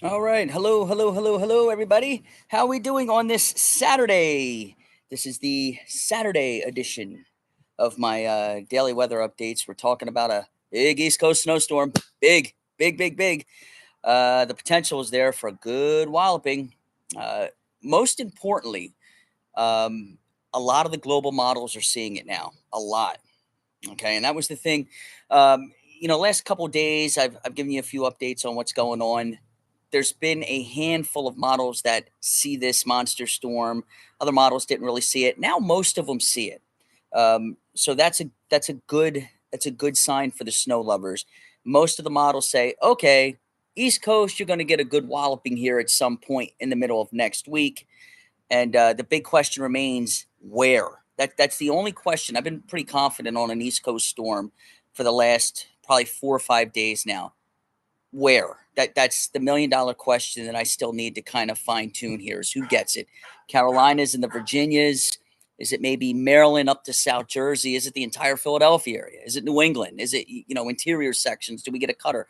All right. Hello, hello, hello, hello, everybody. How are we doing on this Saturday? This is the Saturday edition of my daily weather updates. We're talking about a big East Coast snowstorm. Big, big, big, big. The potential is there for a good walloping. Uh, Most importantly, um, a lot of the global models are seeing it now. A lot. Okay. And that was the thing. Last couple of days, I've given you a few updates on what's going on. There's been a handful of models that see this monster storm. Other models didn't really see it. Now most of them see it. So that's a good sign for the snow lovers. Most of the models say, okay, East Coast, you're going to get a good walloping here at some point in the middle of next week. And the big question remains where. That's the only question. I've been pretty confident on an East Coast storm for the last probably 4 or 5 days now. Where? That's the $1 million question that I still need to kind of fine tune here is who gets it. Carolinas and the Virginias. Is it maybe Maryland up to South Jersey? Is it the entire Philadelphia area? Is it New England? Is it interior sections? Do we get a cutter?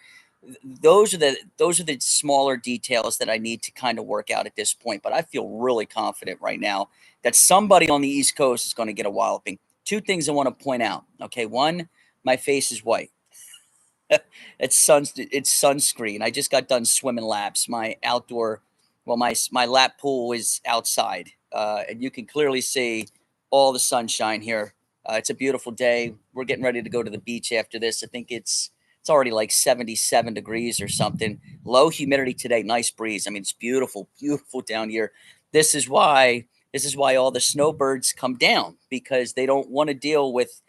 Those are the smaller details that I need to kind of work out at this point. But I feel really confident right now that somebody on the East Coast is going to get a walloping. Two things I want to point out. Okay, one, my face is white. It's sunscreen. I just got done swimming laps. My outdoor, well, my lap pool is outside, and you can clearly see all the sunshine here. It's a beautiful day. We're getting ready to go to the beach after this. I think it's already like 77 degrees or something. Low humidity today. Nice breeze. I mean, it's beautiful, beautiful down here. This is why all the snowbirds come down because they don't want to deal with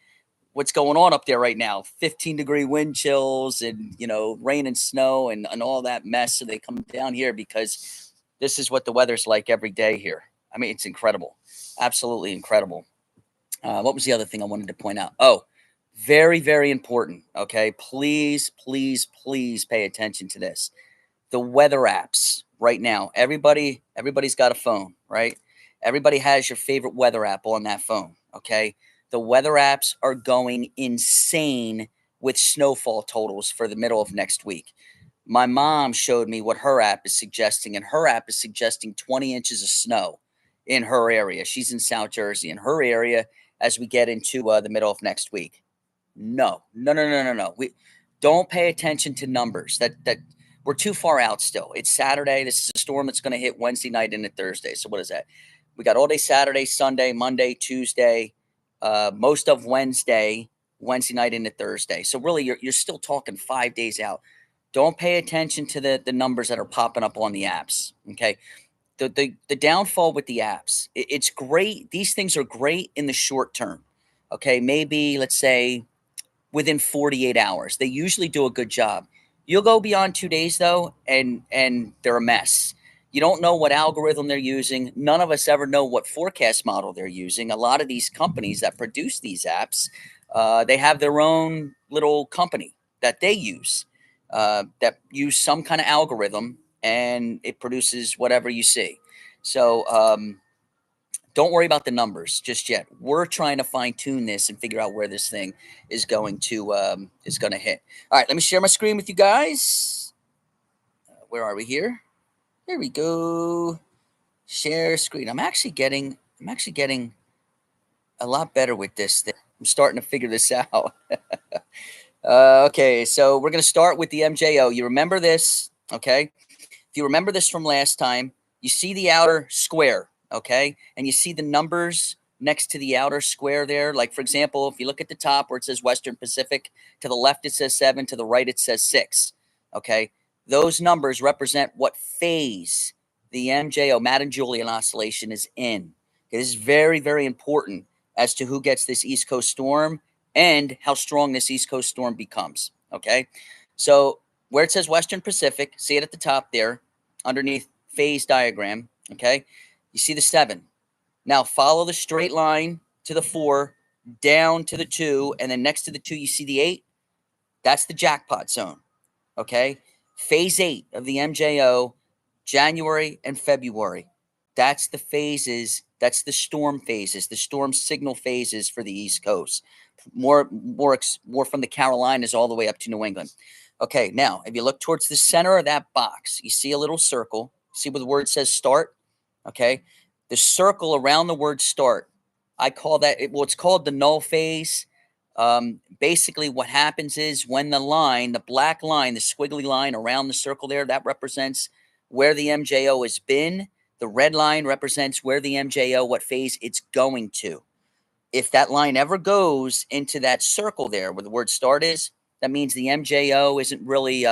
what's going on up there right now. 15-degree wind chills and rain and snow and all that mess. So they come down here because this is what the weather's like every day here. I mean, it's incredible, absolutely incredible. What was the other thing I wanted to point out? Oh, very, very important. Okay, please, please, please pay attention to this. The weather apps right now. Everybody's got a phone, right? Everybody has your favorite weather app on that phone. Okay, the weather apps are going insane with snowfall totals for the middle of next week. My mom showed me what her app is suggesting, and her app is suggesting 20 inches of snow in her area. She's in South Jersey. In her area, as we get into the middle of next week. No, no, no, no, no, no. We don't pay attention to numbers. That we're too far out still. It's Saturday. This is a storm that's going to hit Wednesday night into Thursday. So what is that? We got all day Saturday, Sunday, Monday, Tuesday, most of Wednesday night into Thursday. So really, you're still talking 5 days out. Don't pay attention to the numbers that are popping up on the apps. Okay, the downfall with the apps. It's great. These things are great in the short term. Okay, maybe let's say within 48 hours. They usually do a good job. You'll go beyond 2 days though, and they're a mess. You don't know what algorithm they're using. None of us ever know what forecast model they're using. A lot of these companies that produce these apps, they have their own little company that they use that use some kind of algorithm, and it produces whatever you see. So don't worry about the numbers just yet. We're trying to fine tune this and figure out where this thing is going to hit. All right, let me share my screen with you guys. Where are we here? There we go. Share screen. I'm actually getting a lot better with this thing. I'm starting to figure this out. Okay, so we're gonna start with the MJO. You remember this, okay? If you remember this from last time, you see the outer square, okay? And you see the numbers next to the outer square there. Like, for example, if you look at the top where it says Western Pacific, to the left it says 7, to the right it says 6, okay? Those numbers represent what phase the MJO, Madden Julian oscillation, is in. Okay, this is very, very important as to who gets this East Coast storm and how strong this East Coast storm becomes, okay? So where it says Western Pacific, see it at the top there, underneath phase diagram, okay? You see the 7. Now follow the straight line to the 4, down to the 2, and then next to the 2, you see the 8. That's the jackpot zone, okay? Phase 8 of the MJO, January and February. That's the phases, that's the storm phases, the storm signal phases for the East Coast. More from the Carolinas all the way up to New England. Okay, now if you look towards the center of that box, you see a little circle. See where the word says start? Okay. The circle around the word start, I call that, well, it's called the null phase. Basically, what happens is when the line, the black line, the squiggly line around the circle there, that represents where the MJO has been. The red line represents where the MJO, what phase it's going to. If that line ever goes into that circle there where the word start is, that means the MJO isn't really,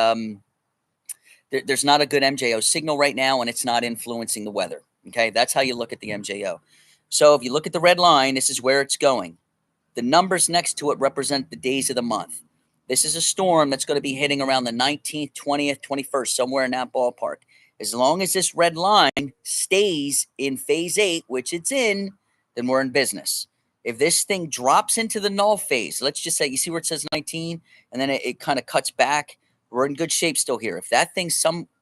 there's not a good MJO signal right now, and it's not influencing the weather. Okay, that's how you look at the MJO. So if you look at the red line, this is where it's going. The numbers next to it represent the days of the month. This is a storm that's going to be hitting around the 19th, 20th, 21st, somewhere in that ballpark. As long as this red line stays in phase 8, which it's in, then we're in business. If this thing drops into the null phase, let's just say, you see where it says 19, and then it kind of cuts back, we're in good shape still here. If that thing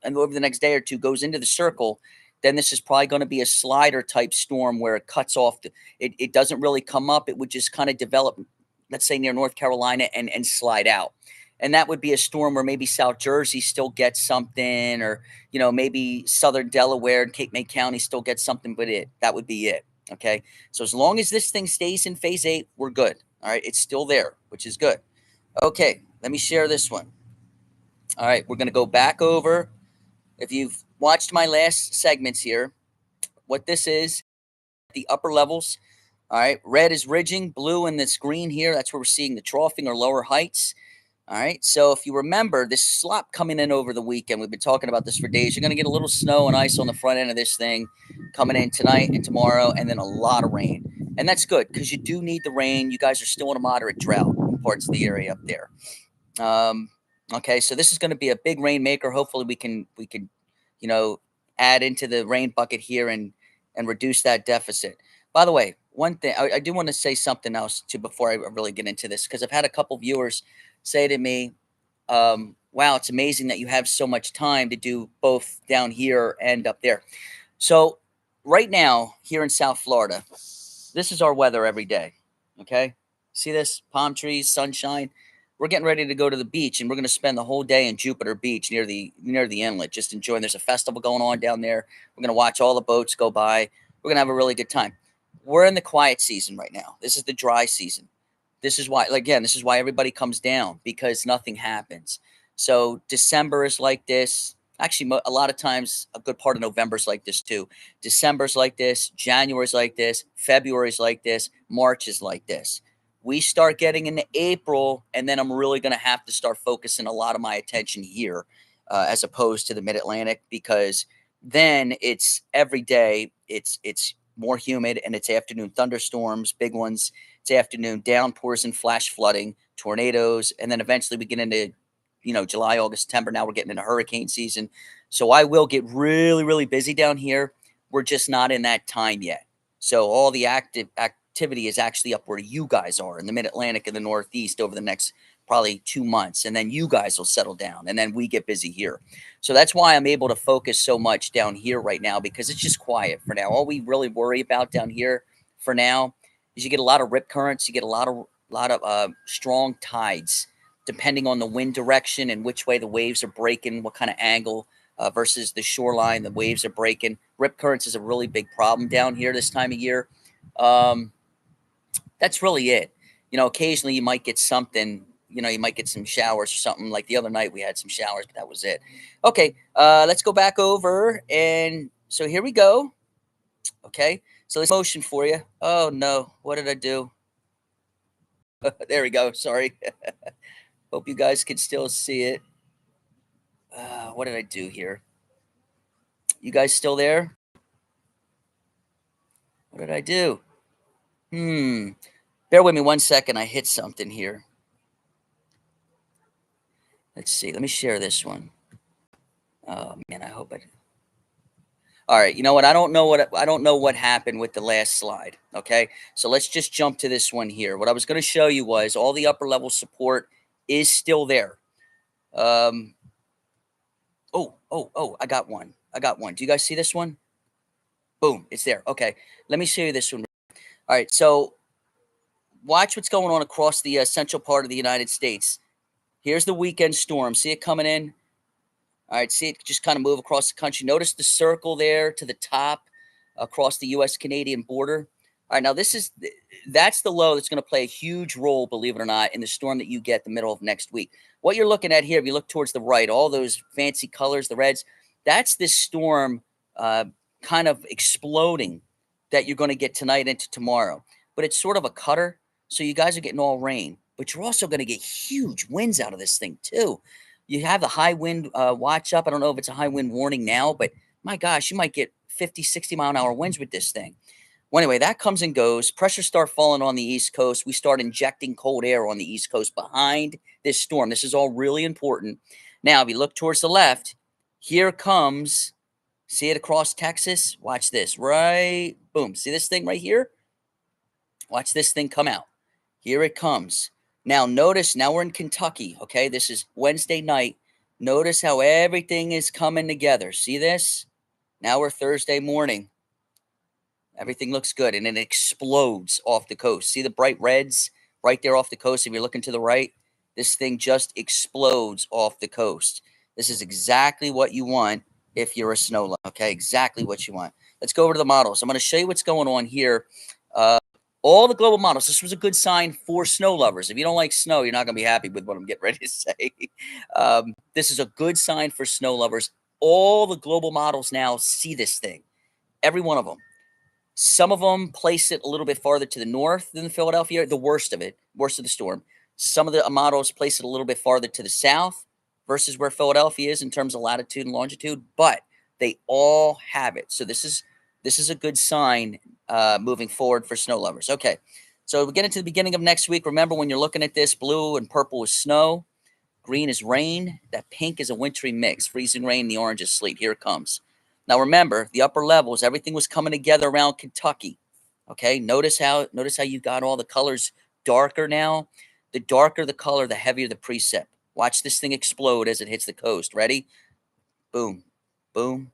over the next day or two goes into the circle, then this is probably going to be a slider type storm where it cuts off. It doesn't really come up. It would just kind of develop, let's say near North Carolina, and slide out. And that would be a storm where maybe South Jersey still gets something, or, maybe Southern Delaware and Cape May County still gets something, but that would be it. Okay. So as long as this thing stays in phase 8, we're good. All right. It's still there, which is good. Okay. Let me share this one. All right. We're going to go back over. If you've watched my last segments here, what this is, the upper levels. All right. Red is ridging, blue and this green here, that's where we're seeing the troughing or lower heights. All right. So if you remember this slop coming in over the weekend, we've been talking about this for days. You're going to get a little snow and ice on the front end of this thing coming in tonight and tomorrow, and then a lot of rain. And that's good because you do need the rain. You guys are still in a moderate drought in parts of the area up there. Okay. So this is going to be a big rainmaker. Hopefully we can, add into the rain bucket here and reduce that deficit. By the way, one thing I do want to say something else too before I really get into this, because I've had a couple viewers say to me, "Wow, it's amazing that you have so much time to do both down here and up there." So right now here in South Florida, this is our weather every day. Okay, see this palm trees, sunshine. We're getting ready to go to the beach, and we're going to spend the whole day in Jupiter Beach near the inlet, just enjoying. There's a festival going on down there. We're going to watch all the boats go by. We're going to have a really good time. We're in the quiet season right now. This is the dry season. This is why, again, this is why everybody comes down, because nothing happens. So December is like this. Actually, a lot of times, a good part of November is like this too. December's like this. January's like this. February's like this. March is like this. We start getting into April, and then I'm really going to have to start focusing a lot of my attention here, as opposed to the Mid-Atlantic, because then it's every day. It's more humid, and it's afternoon thunderstorms, big ones. It's afternoon downpours and flash flooding, tornadoes, and then eventually we get into, July, August, September. Now we're getting into hurricane season. So I will get really, really busy down here. We're just not in that time yet. So all the activity is actually up where you guys are in the Mid-Atlantic and the Northeast over the next probably 2 months. And then you guys will settle down, and then we get busy here. So that's why I'm able to focus so much down here right now, because it's just quiet for now. All we really worry about down here for now is you get a lot of rip currents. You get a lot of strong tides, depending on the wind direction and which way the waves are breaking, what kind of angle versus the shoreline the waves are breaking. Rip currents is a really big problem down here this time of year. That's really it. Occasionally you might get something, you might get some showers or something. Like the other night we had some showers, but that was it. Okay, let's go back over. And so here we go. Okay, so let's motion for you. Oh no, what did I do? There we go. Sorry. Hope you guys can still see it. What did I do here? You guys still there? What did I do? Bear with me 1 second. I hit something here. Let's see. Let me share this one. Oh man, I hope I. All right. You know what? I don't know what happened with the last slide. Okay. So let's just jump to this one here. What I was going to show you was all the upper level support is still there. Oh, I got one. Do you guys see this one? Boom. It's there. Okay. Let me show you this one. All right. So watch what's going on across the central part of the United States. Here's the weekend storm. See it coming in? All right, see it just kind of move across the country. Notice the circle there to the top across the U.S.-Canadian border. All right, now that's the low that's going to play a huge role, believe it or not, in the storm that you get the middle of next week. What you're looking at here, if you look towards the right, all those fancy colors, the reds, that's this storm uh, kind of exploding that you're going to get tonight into tomorrow. But it's sort of a cutter, so you guys are getting all rain. But you're also going to get huge winds out of this thing, too. You have the high wind watch up. I don't know if it's a high wind warning now, but my gosh, you might get 50, 60-mile-an-hour winds with this thing. Well, anyway, that comes and goes. Pressure start falling on the East Coast. We start injecting cold air on the East Coast behind this storm. This is all really important. Now, if you look towards the left, here comes, see it across Texas? Watch this, right? Boom. See this thing right here? Watch this thing come out. Here it comes. Now, notice, now we're in Kentucky, okay? This is Wednesday night. Notice how everything is coming together. See this? Now we're Thursday morning. Everything looks good, and it explodes off the coast. See the bright reds right there off the coast? If you're looking to the right, this thing just explodes off the coast. This is exactly what you want if you're a snow lover, okay? Exactly what you want. Let's go over to the models. I'm going to show you what's going on here. All the global models, this was a good sign for snow lovers. If you don't like snow, you're not going to be happy with what I'm getting ready to say. This is a good sign for snow lovers. All the global models now see this thing, every one of them. Some of them place it a little bit farther to the north than the Philadelphia, the worst of the storm. Some of the models place it a little bit farther to the south versus where Philadelphia is in terms of latitude and longitude, but they all have it. So this is a good sign moving forward for snow lovers. Okay, so we get into the beginning of next week. Remember, when you're looking at this, blue and purple is snow, green is rain, that pink is a wintry mix, freezing rain, the orange is sleet. Here it comes. Now remember, the upper levels, everything was coming together around Kentucky. Okay, notice how you got all the colors darker now. The darker the color, the heavier the precip. Watch this thing explode as it hits the coast. Ready? Boom, boom,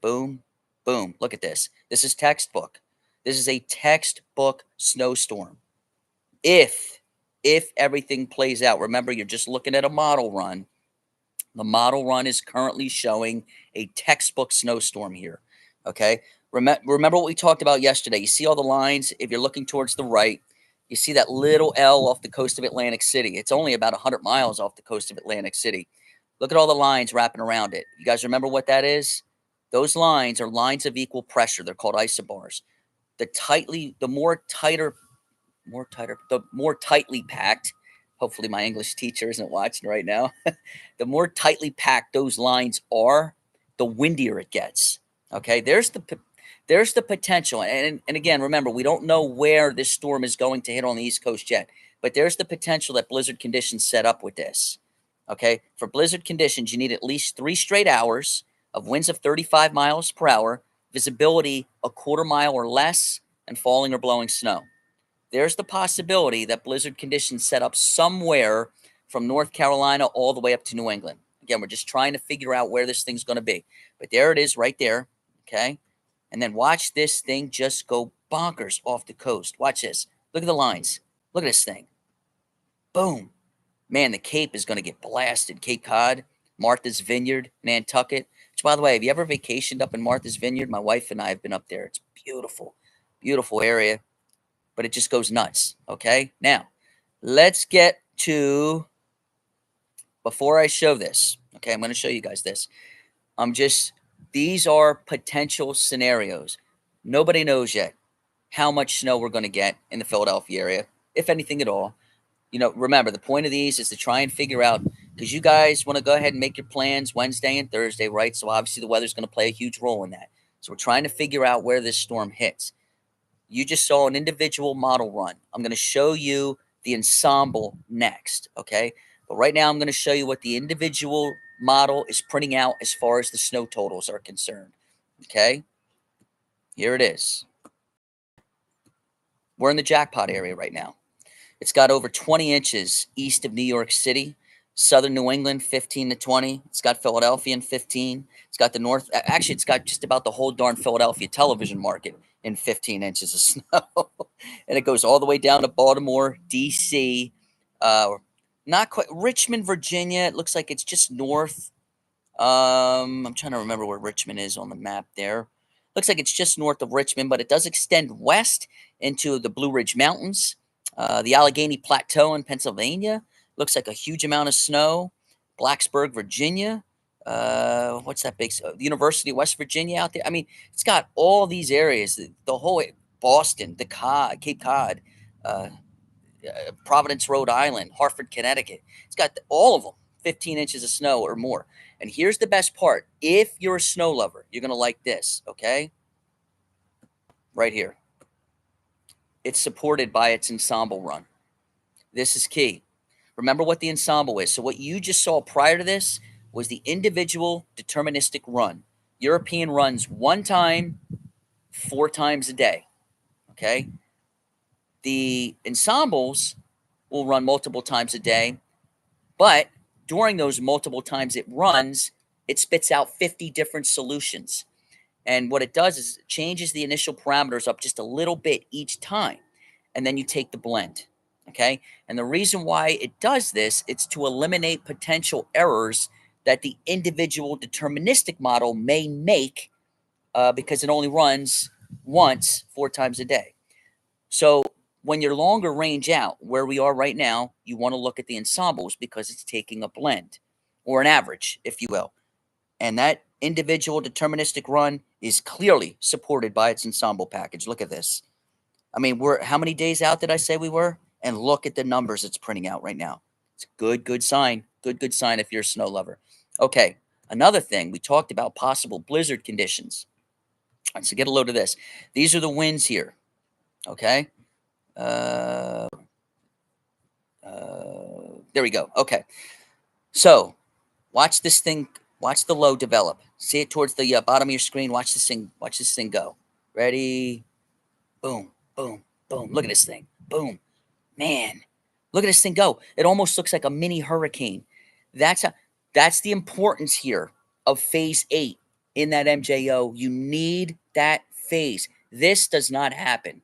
boom, boom. Look at this. This is textbook. This is a textbook snowstorm. If everything plays out, remember, you're just looking at a model run. The model run is currently showing a textbook snowstorm here. Okay. Remember what we talked about yesterday. You see all the lines. If you're looking towards the right, you see that little L off the coast of Atlantic City. It's only about 100 miles off the coast of Atlantic City. Look at all the lines wrapping around it. You guys remember what that is? Those lines are lines of equal pressure. They're called isobars. The more tightly packed. Hopefully my English teacher isn't watching right now. The more tightly packed those lines are, the windier it gets. Okay, there's the potential. And again, remember, we don't know where this storm is going to hit on the East Coast yet, but there's the potential that blizzard conditions set up with this. Okay, for blizzard conditions, you need at least 3 straight hours of winds of 35 miles per hour, visibility a quarter mile or less, and falling or blowing snow. There's the possibility that blizzard conditions set up somewhere from North Carolina all the way up to New England. Again, we're just trying to figure out where this thing's going to be. But there it is right there, okay? And then watch this thing just go bonkers off the coast. Watch this. Look at the lines. Look at this thing. Boom. Man, the Cape is going to get blasted. Cape Cod, Martha's Vineyard, Nantucket. Which, by the way, have you ever vacationed up in Martha's Vineyard? My wife and I have been up there. It's beautiful, beautiful area. But it just goes nuts, okay? Now, let's get to, before I show this, okay, I'm going to show you guys this. These are potential scenarios. Nobody knows yet how much snow we're going to get in the Philadelphia area, if anything at all. You know, remember, the point of these is to try and figure out, because you guys want to go ahead and make your plans Wednesday and Thursday, right? So obviously the weather's going to play a huge role in that. So we're trying to figure out where this storm hits. You just saw an individual model run. I'm going to show you the ensemble next, okay? But right now I'm going to show you what the individual model is printing out as far as the snow totals are concerned, okay? Here it is. We're in the jackpot area right now. It's got over 20 inches east of New York City. Southern New England, 15 to 20. It's got Philadelphia in 15. It's got the north. Actually, it's got just about the whole darn Philadelphia television market in 15 inches of snow. And it goes all the way down to Baltimore, D.C., Not quite. Richmond, Virginia. It looks like it's just north. I'm trying to remember where Richmond is on the map there. Looks like it's just north of Richmond, but it does extend west into the Blue Ridge Mountains, the Allegheny Plateau in Pennsylvania. Looks like a huge amount of snow. Blacksburg, Virginia. What's that big? The University of West Virginia out there. I mean, it's got all these areas. The whole Boston, the Cape Cod, uh, Providence, Rhode Island, Hartford, Connecticut. It's got all of them, 15 inches of snow or more. And here's the best part. If you're a snow lover, you're going to like this, okay? Right here. It's supported by its Ensemble run. This is key. Remember what the Ensemble is. So what you just saw prior to this was the individual deterministic run. European runs one time, 4 times a day, okay? The Ensembles will run multiple times a day, but during those multiple times it runs, it spits out 50 different solutions. And what it does is it changes the initial parameters up just a little bit each time. And then you take the blend. Okay. And the reason why it does this, it's to eliminate potential errors that the individual deterministic model may make because it only runs once, 4 times a day. So when you're longer range out, where we are right now, you want to look at the ensembles because it's taking a blend or an average, if you will. And that individual deterministic run is clearly supported by its ensemble package. Look at this. I mean, how many days out did I say we were? And look at the numbers it's printing out right now. It's a good sign. Good sign if you're a snow lover. Okay, another thing, we talked about possible blizzard conditions. All right, so get a load of this. These are the winds here. Okay. There we go. Okay. So watch this thing. Watch the low develop. See it towards the bottom of your screen. Watch this thing. Watch this thing go. Ready? Boom, boom, boom. Look at this thing. Boom. Man, look at this thing go. It almost looks like a mini hurricane. That's the importance here of phase 8 in that MJO. You need that phase. This does not happen.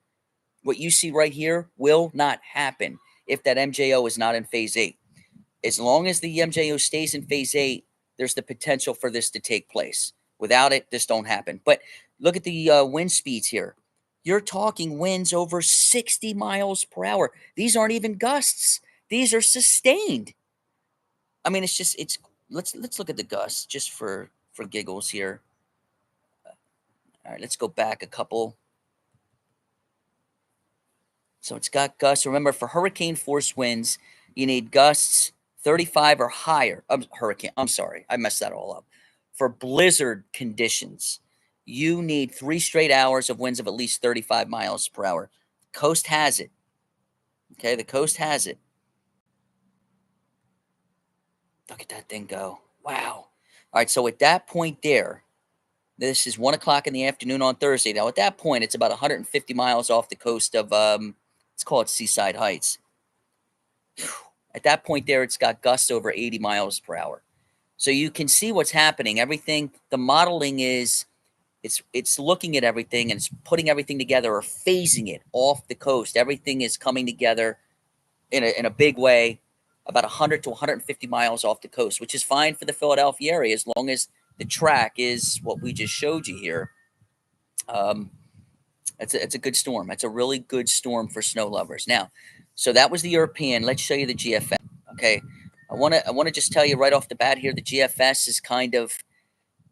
What you see right here will not happen if that MJO is not in phase 8. As long as the MJO stays in phase 8, there's the potential for this to take place. Without it, this don't happen. But look at the wind speeds here. You're talking winds over 60 miles per hour. These aren't even gusts. These are sustained. I mean, let's look at the gusts just for giggles here. All right, let's go back a couple. So it's got gusts. Remember, for hurricane force winds, you need gusts 35 or higher. I'm sorry. I messed that all up. For blizzard conditions, you need 3 straight hours of winds of at least 35 miles per hour. Coast has it. Okay, the coast has it. Look at that thing go. Wow. All right, so at that point there, this is 1 o'clock in the afternoon on Thursday. Now, at that point, it's about 150 miles off the coast of, let's call it Seaside Heights. At that point there, it's got gusts over 80 miles per hour. So you can see what's happening. Everything, the modeling is, it's looking at everything and it's putting everything together or phasing it off the coast. Everything is coming together in a big way, about 100 to 150 miles off the coast, which is fine for the Philadelphia area as long as the track is what we just showed you here. It's a good storm. That's a really good storm for snow lovers. Now, so that was the European. Let's show you the GFS. Okay, I want to just tell you right off the bat here, the GFS is kind of,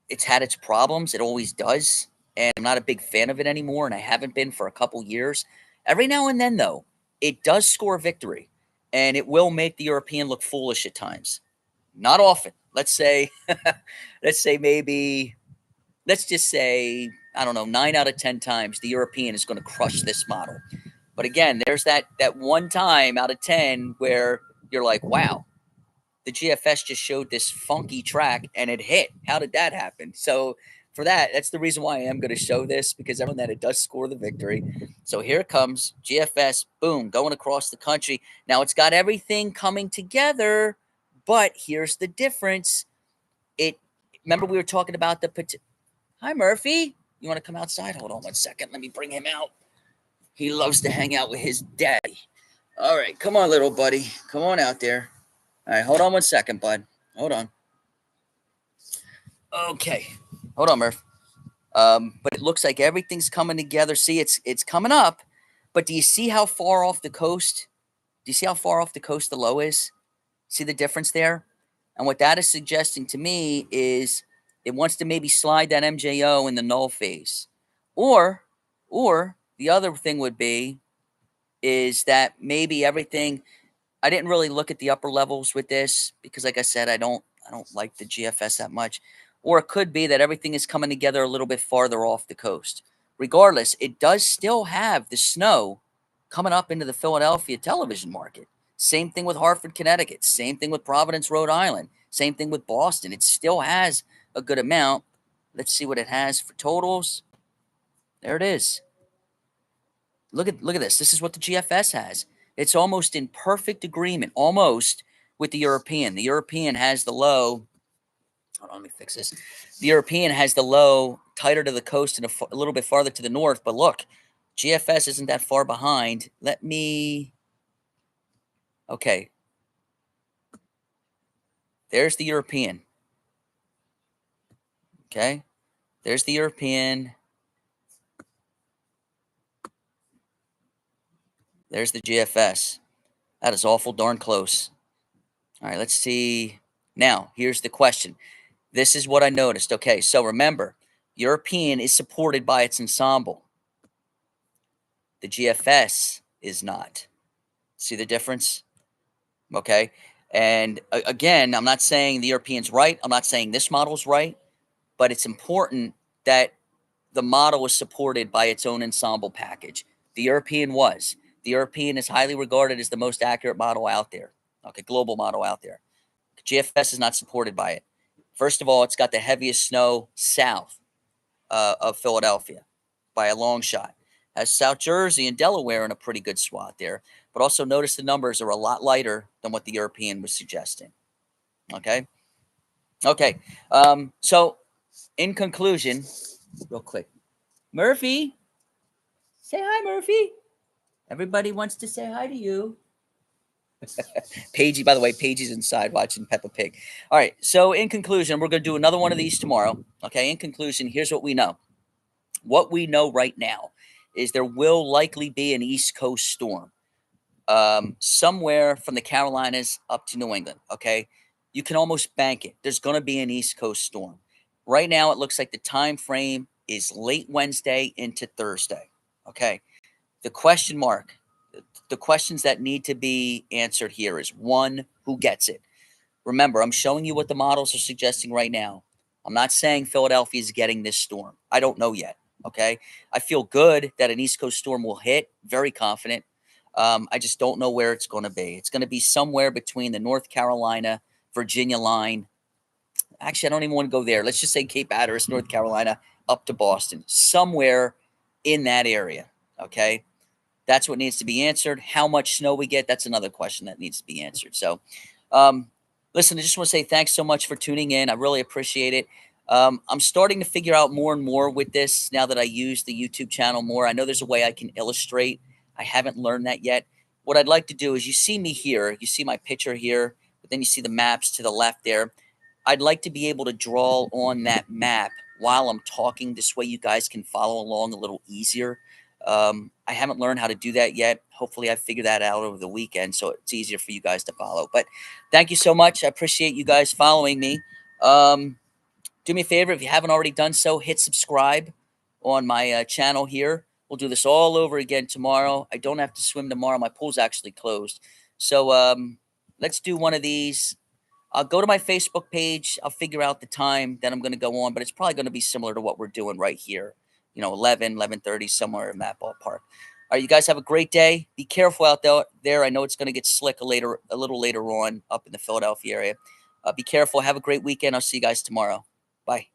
it's had its problems. It always does, and I'm not a big fan of it anymore, and I haven't been for a couple years. Every now and then, though, it does score victory, and it will make the European look foolish at times. Not often. Let's say, let's just say, I don't know, 9 out of 10 times the European is going to crush this model. But again, there's that one time out of 10 where you're like, wow, the GFS just showed this funky track and it hit. How did that happen? So for that's the reason why I am going to show this, because everyone that it does score the victory. So here it comes, GFS, boom, going across the country. Now it's got everything coming together, but here's the difference. Remember we were talking about Hi, Murphy. You want to come outside? Hold on 1 second. Let me bring him out. He loves to hang out with his daddy. All right, come on, little buddy. Come on out there. All right, hold on 1 second, bud. Hold on. Okay, hold on, Murph. But it looks like everything's coming together. See, it's coming up, but do you see how far off the coast? Do you see how far off the coast the low is? See the difference there? And what that is suggesting to me is it wants to maybe slide that MJO in the null phase. Or the other thing would be is that maybe everything, I didn't really look at the upper levels with this because like I said, I don't like the GFS that much. Or it could be that everything is coming together a little bit farther off the coast. Regardless, it does still have the snow coming up into the Philadelphia television market. Same thing with Hartford, Connecticut. Same thing with Providence, Rhode Island. Same thing with Boston. It still has a good amount. Let's see what it has for totals. There it is. Look at this. This is what the GFS has. It's almost in perfect agreement, almost with the European. The European has the low. Hold on, let me fix this. The European has the low tighter to the coast and a little bit farther to the north. But look, GFS isn't that far behind. Let me. Okay. There's the European. Okay. There's the European. There's the GFS. That is awful darn close. All right, let's see. Now, here's the question. This is what I noticed. Okay, so remember, European is supported by its ensemble. The GFS is not. See the difference? Okay. And again, I'm not saying the European's right. I'm not saying this model's right, but it's important that the model is supported by its own ensemble package. The European was. The European is highly regarded as the most accurate model out there. Okay, global model out there. GFS is not supported by it. First of all, it's got the heaviest snow south of Philadelphia by a long shot. Has South Jersey and Delaware in a pretty good spot there. But also notice the numbers are a lot lighter than what the European was suggesting. Okay? Okay. So, in conclusion, real quick. Murphy, say hi, Murphy. Everybody wants to say hi to you. Paigey, by the way, Paigey's inside watching Peppa Pig. All right. So, in conclusion, we're going to do another one of these tomorrow. Okay. In conclusion, here's what we know. What we know right now is there will likely be an East Coast storm somewhere from the Carolinas up to New England. Okay. You can almost bank it. There's going to be an East Coast storm. Right now, it looks like the time frame is late Wednesday into Thursday. Okay. The question mark, the questions that need to be answered here is one, who gets it? Remember, I'm showing you what the models are suggesting right now. I'm not saying Philadelphia is getting this storm. I don't know yet. Okay. I feel good that an East Coast storm will hit, very confident. I just don't know where it's going to be. It's going to be somewhere between the North Carolina, Virginia line. Actually, I don't even want to go there. Let's just say Cape Hatteras, North Carolina, up to Boston, somewhere in that area. Okay. That's what needs to be answered. How much snow we get, that's another question that needs to be answered. So, listen, I just want to say thanks so much for tuning in. I really appreciate it. I'm starting to figure out more and more with this now that I use the YouTube channel more. I know there's a way I can illustrate. I haven't learned that yet. What I'd like to do is you see me here. You see my picture here, but then you see the maps to the left there. I'd like to be able to draw on that map while I'm talking. This way you guys can follow along a little easier. I haven't learned how to do that yet. Hopefully I figure that out over the weekend so it's easier for you guys to follow. But thank you so much. I appreciate you guys following me. Do me a favor, if you haven't already done so, hit subscribe on my channel here. We'll do this all over again tomorrow. I don't have to swim tomorrow. My pool's actually closed. So let's do one of these. I'll go to my Facebook page. I'll figure out the time that I'm going to go on, but it's probably going to be similar to what we're doing right here. 11:30, somewhere in that ballpark. All right, you guys have a great day. Be careful out there. I know it's going to get slick a little later on up in the Philadelphia area. Be careful. Have a great weekend. I'll see you guys tomorrow. Bye.